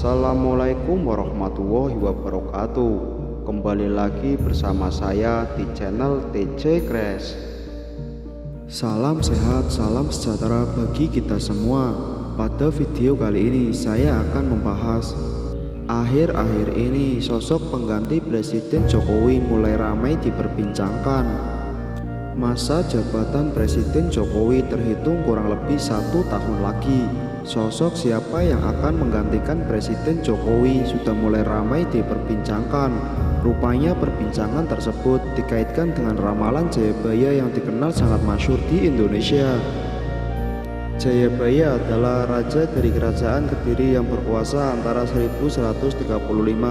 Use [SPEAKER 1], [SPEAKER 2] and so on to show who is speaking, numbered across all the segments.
[SPEAKER 1] Assalamualaikum warahmatullahi wabarakatuh. Kembali lagi bersama saya di channel TJ Crash. Salam sehat, salam sejahtera bagi kita semua. Pada video kali ini saya akan membahas akhir-akhir ini sosok pengganti Presiden Jokowi mulai ramai diperbincangkan. Masa jabatan Presiden Jokowi terhitung kurang lebih 1 tahun lagi. Sosok siapa yang akan menggantikan Presiden Jokowi sudah mulai ramai diperbincangkan. Rupanya perbincangan tersebut dikaitkan dengan ramalan Jayabaya yang dikenal sangat masyhur di Indonesia. Jayabaya adalah raja dari kerajaan Kediri yang berkuasa antara 1135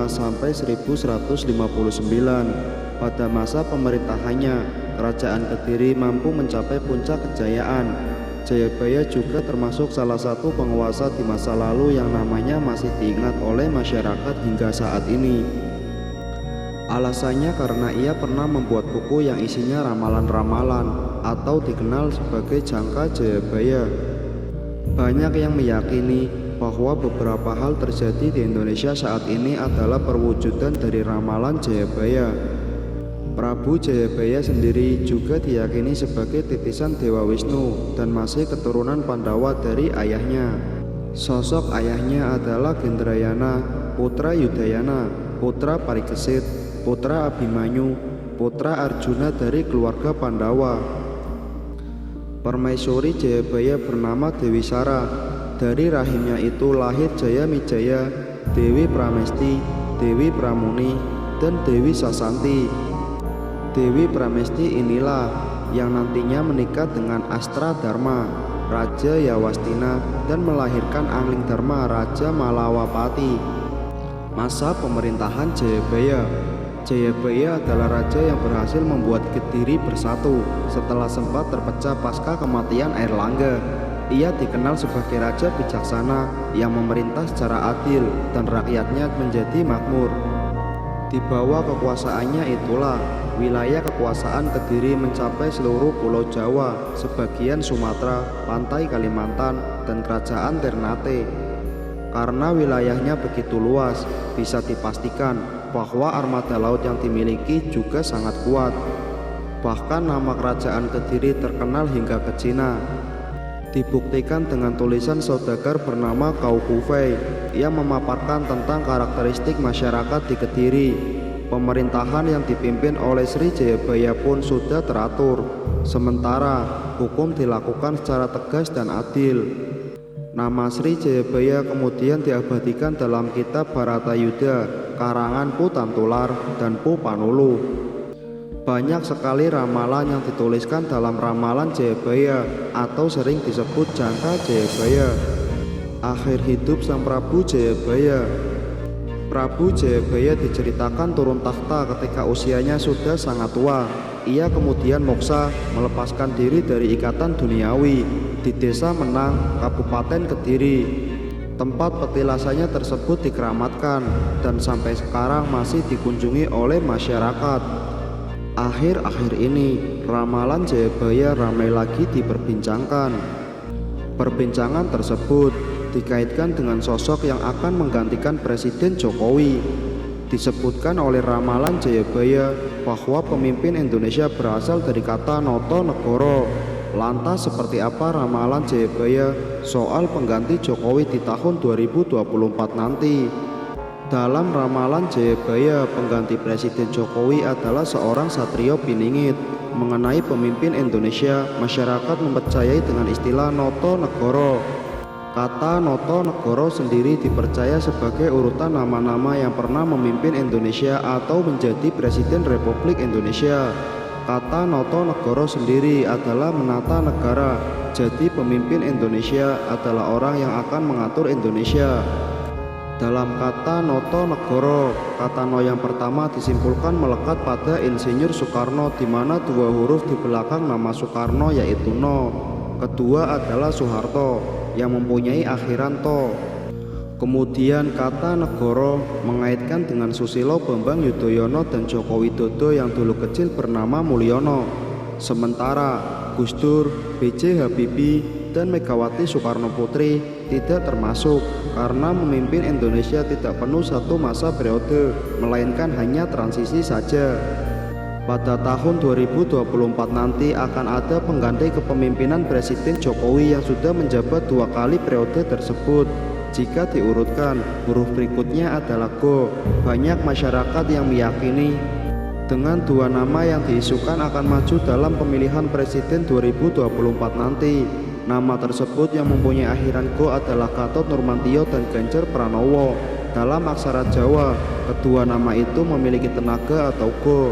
[SPEAKER 1] sampai 1159. Pada masa pemerintahannya, kerajaan Kediri mampu mencapai puncak kejayaan. Jayabaya juga termasuk salah satu penguasa di masa lalu yang namanya masih diingat oleh masyarakat hingga saat ini. Alasannya karena ia pernah membuat buku yang isinya ramalan-ramalan atau dikenal sebagai Jangka Jayabaya. Banyak yang meyakini bahwa beberapa hal terjadi di Indonesia saat ini adalah perwujudan dari ramalan Jayabaya. Prabu Jayabaya sendiri juga diyakini sebagai titisan Dewa Wisnu dan masih keturunan Pandawa dari ayahnya. Sosok ayahnya adalah Gendrayana, putra Yudayana, putra Parikesit, putra Abimanyu, putra Arjuna dari keluarga Pandawa. Permaisuri Jayabaya bernama Dewi Sara. Dari rahimnya itu lahir Jayamijaya, Dewi Pramesti, Dewi Pramuni, dan Dewi Sasanti. Dewi Pramesti inilah yang nantinya menikah dengan Astra Dharma, Raja Yawastina, dan melahirkan Angling Dharma, Raja Malawapati. Masa pemerintahan Jayabaya. Jayabaya adalah raja yang berhasil membuat Kediri bersatu setelah sempat terpecah pasca kematian Airlangga. Ia dikenal sebagai raja bijaksana yang memerintah secara adil dan rakyatnya menjadi makmur. Di bawah kekuasaannya itulah wilayah kekuasaan Kediri mencapai seluruh Pulau Jawa, sebagian Sumatera, pantai Kalimantan, dan kerajaan Ternate. Karena wilayahnya begitu luas, bisa dipastikan bahwa armada laut yang dimiliki juga sangat kuat. Bahkan nama kerajaan Kediri terkenal hingga ke Cina. Dibuktikan dengan tulisan saudagar bernama Kau Kufei yang memaparkan tentang karakteristik masyarakat di Kediri. Pemerintahan yang dipimpin oleh Sri Jayabaya pun sudah teratur, sementara hukum dilakukan secara tegas dan adil. Nama Sri Jayabaya kemudian diabadikan dalam kitab Bharatayuddha karangan Pu Tantular dan Pu Panulu. Banyak sekali ramalan yang dituliskan dalam ramalan Jayabaya atau sering disebut Jangka Jayabaya. Akhir hidup sang Prabu Jayabaya. Prabu Jayabaya diceritakan turun takhta ketika usianya sudah sangat tua. Ia kemudian moksa melepaskan diri dari ikatan duniawi di Desa Menang, Kabupaten Kediri. Tempat petilasannya tersebut dikeramatkan dan sampai sekarang masih dikunjungi oleh masyarakat. Akhir-akhir ini, ramalan Jayabaya ramai lagi diperbincangkan. Perbincangan tersebut dikaitkan dengan sosok yang akan menggantikan Presiden Jokowi. Disebutkan oleh ramalan Jayabaya bahwa pemimpin Indonesia berasal dari kata Noto Negoro. Lantas seperti apa ramalan Jayabaya soal pengganti Jokowi di tahun 2024 nanti? Dalam ramalan Jayabaya, pengganti Presiden Jokowi adalah seorang Satrio Piningit. Mengenai pemimpin Indonesia, masyarakat mempercayai dengan istilah Noto Negoro. Kata Noto Negoro sendiri dipercaya sebagai urutan nama-nama yang pernah memimpin Indonesia atau menjadi Presiden Republik Indonesia. Kata Noto Negoro sendiri adalah menata negara. Jadi pemimpin Indonesia adalah orang yang akan mengatur Indonesia. Dalam kata Noto Negoro, kata No yang pertama disimpulkan melekat pada Insinyur Soekarno, di mana 2 huruf di belakang nama Soekarno yaitu No. Kedua adalah Soeharto yang mempunyai akhiran To. Kemudian kata Negoro mengaitkan dengan Susilo Bambang Yudhoyono dan Joko Widodo yang dulu kecil bernama Mulyono. Sementara Gus Dur, B.J. Habibie, dan Megawati Soekarno Putri tidak termasuk, karena memimpin Indonesia tidak penuh satu masa periode, melainkan hanya transisi saja. Pada tahun 2024 nanti akan ada pengganti kepemimpinan Presiden Jokowi yang sudah menjabat 2 kali periode tersebut. Jika diurutkan, huruf berikutnya adalah Go. Banyak masyarakat yang meyakini dengan 2 nama yang diisukan akan maju dalam pemilihan presiden 2024 nanti. Nama tersebut yang mempunyai akhiran Go adalah Gatot Nurmantio dan Ganjar Pranowo. Dalam aksara Jawa, kedua nama itu memiliki tenaga atau Go.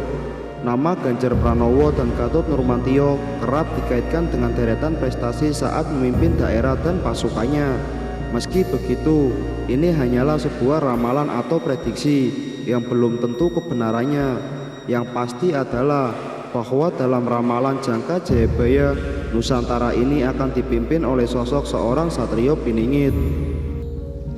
[SPEAKER 1] Nama Ganjar Pranowo dan Gatot Nurmantio kerap dikaitkan dengan deretan prestasi saat memimpin daerah dan pasukannya. Meski begitu, ini hanyalah sebuah ramalan atau prediksi yang belum tentu kebenarannya. Yang pasti adalah bahwa dalam ramalan Jangka Jayabaya, Nusantara ini akan dipimpin oleh sosok seorang Satrio Piningit.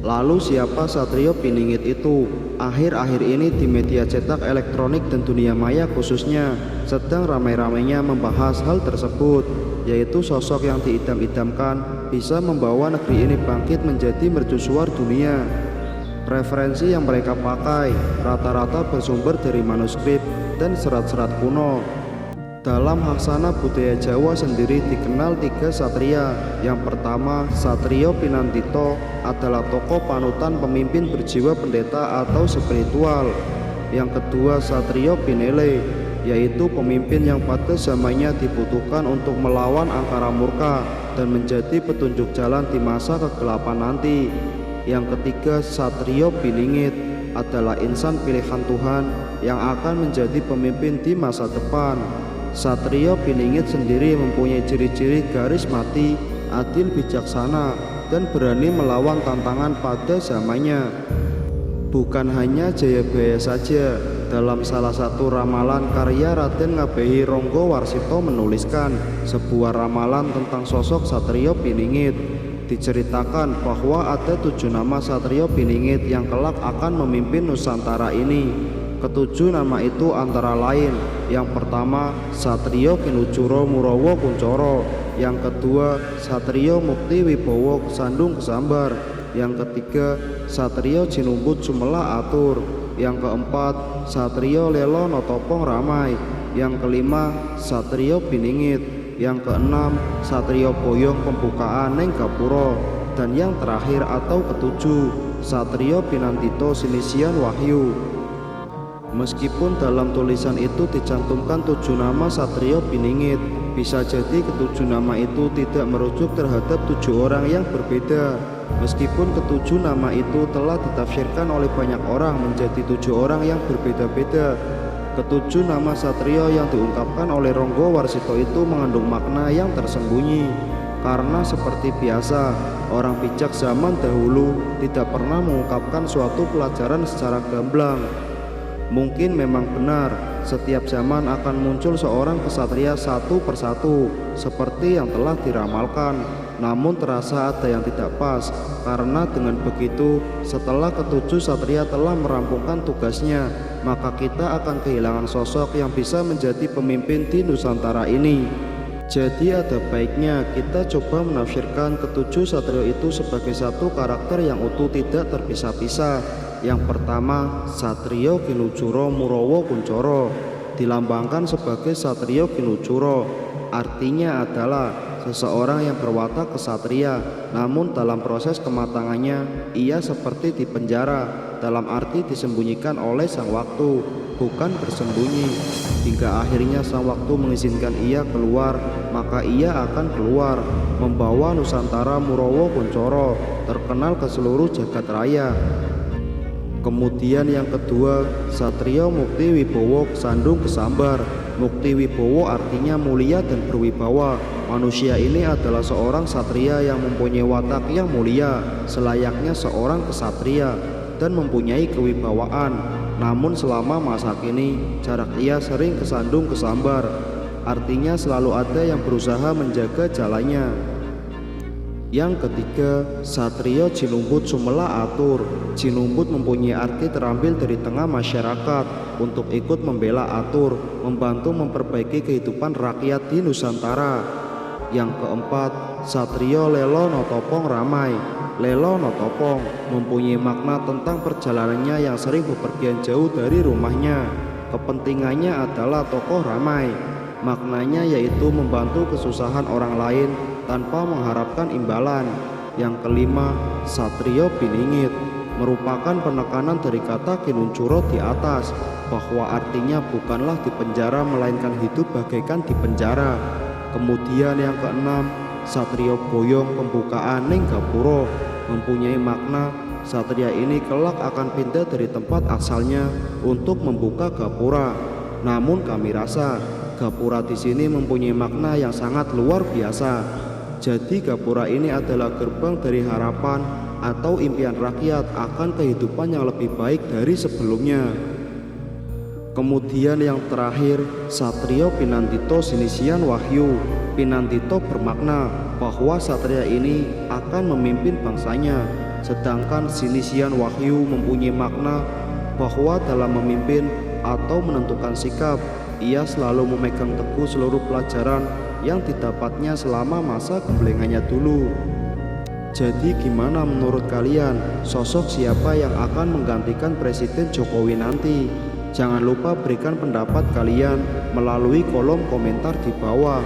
[SPEAKER 1] Lalu siapa Satrio Piningit itu? Akhir-akhir ini di media cetak elektronik dan dunia maya khususnya sedang ramai-ramainya membahas hal tersebut, yaitu sosok yang diidam-idamkan bisa membawa negeri ini bangkit menjadi mercusuar dunia. Referensi yang mereka pakai rata-rata bersumber dari manuskrip dan serat-serat kuno. Dalam haksana budaya Jawa sendiri dikenal 3 satria. Yang pertama, Satrio Pinantito adalah tokoh panutan pemimpin berjiwa pendeta atau spiritual. Yang kedua, Satrio Pinele, yaitu pemimpin yang pada zamannya dibutuhkan untuk melawan angkara murka dan menjadi petunjuk jalan di masa kegelapan nanti. Yang ketiga, Satrio Piningit adalah insan pilihan Tuhan yang akan menjadi pemimpin di masa depan. Satrio Piningit sendiri mempunyai ciri-ciri garis mati, adil bijaksana, dan berani melawan tantangan pada zamannya. Bukan hanya Jayabaya saja, dalam salah satu ramalan karya Raden Ngabehi Ronggo Warsito menuliskan sebuah ramalan tentang sosok Satrio Piningit. Diceritakan bahwa ada 7 nama Satrio Piningit yang kelak akan memimpin Nusantara ini. Ketujuh nama itu antara lain: yang pertama, Satrio Kinujuro Murowo Kuncoro; yang kedua, Satrio Mukti Wibowo Sandung Kesambar; yang ketiga, Satrio Jinumbut Sumela Atur; yang keempat, Satrio Lelo Notopong Ramai; yang kelima, Satrio Piningit; yang keenam, Satrio Boyong Pembukaan Neng Gapuro; dan yang terakhir atau ketujuh, Satrio Pinantito Sinisian Wahyu. Meskipun dalam tulisan itu dicantumkan 7 nama Satrio Piningit, bisa jadi ketujuh nama itu tidak merujuk terhadap 7 orang yang berbeda. Meskipun ketujuh nama itu telah ditafsirkan oleh banyak orang menjadi 7 orang yang berbeda-beda. Ketujuh nama Satrio yang diungkapkan oleh Ronggo Warsito itu mengandung makna yang tersembunyi. Karena seperti biasa, orang bijak zaman dahulu tidak pernah mengungkapkan suatu pelajaran secara gamblang. Mungkin memang benar, setiap zaman akan muncul seorang kesatria satu persatu, seperti yang telah diramalkan. Namun terasa ada yang tidak pas, karena dengan begitu, setelah ketujuh satria telah merampungkan tugasnya, maka kita akan kehilangan sosok yang bisa menjadi pemimpin di Nusantara ini. Jadi ada baiknya kita coba menafsirkan ketujuh satrio itu sebagai satu karakter yang utuh, tidak terpisah-pisah. Yang pertama, Satrio Kinujuro Murowo Kuncoro dilambangkan sebagai Satrio Kinujuro. Artinya adalah seseorang yang berwatak kesatria, namun dalam proses kematangannya ia seperti dipenjara, dalam arti disembunyikan oleh sang waktu, bukan bersembunyi. Hingga akhirnya sang waktu mengizinkan ia keluar, maka ia akan keluar membawa Nusantara Murowo Kuncoro terkenal ke seluruh jagat raya. Kemudian yang kedua, Satrio Mukti Wibowo Sandung Kesambar. Mukti Wibowo artinya mulia dan berwibawa. Manusia ini adalah seorang satria yang mempunyai watak yang mulia, selayaknya seorang kesatria, dan mempunyai kewibawaan. Namun selama masa kini, jarak ia sering kesandung kesambar. Artinya selalu ada yang berusaha menjaga jalannya. Yang ketiga, Satrio Jinumbut Sumela Atur. Jinumbut mempunyai arti terambil dari tengah masyarakat untuk ikut membela atur, membantu memperbaiki kehidupan rakyat di Nusantara. Yang keempat, Satrio Lelo Notopong Ramai. Lelo Notopong mempunyai makna tentang perjalanannya yang sering bepergian jauh dari rumahnya. Kepentingannya adalah tokoh ramai. Maknanya yaitu membantu kesusahan orang lain tanpa mengharapkan imbalan. Yang kelima, Satrio Piningit merupakan penekanan dari kata Kinuncuro di atas, bahwa artinya bukanlah di penjara melainkan hidup bagaikan di penjara. Kemudian yang keenam, Satrio Boyong pembukaan ning Gapura mempunyai makna satria ini kelak akan pindah dari tempat asalnya untuk membuka gapura. Namun kami rasa gapura di sini mempunyai makna yang sangat luar biasa. Jadi gapura ini adalah gerbang dari harapan atau impian rakyat akan kehidupan yang lebih baik dari sebelumnya. Kemudian yang terakhir, Satrio Pinantito Sinisian Wahyu. Pinantito bermakna bahwa satria ini akan memimpin bangsanya, sedangkan Sinisian Wahyu mempunyai makna bahwa dalam memimpin atau menentukan sikap, ia selalu memegang teguh seluruh pelajaran yang didapatnya selama masa gemblengannya dulu. Jadi gimana menurut kalian, sosok siapa yang akan menggantikan Presiden Jokowi nanti? Jangan lupa berikan pendapat kalian melalui kolom komentar di bawah.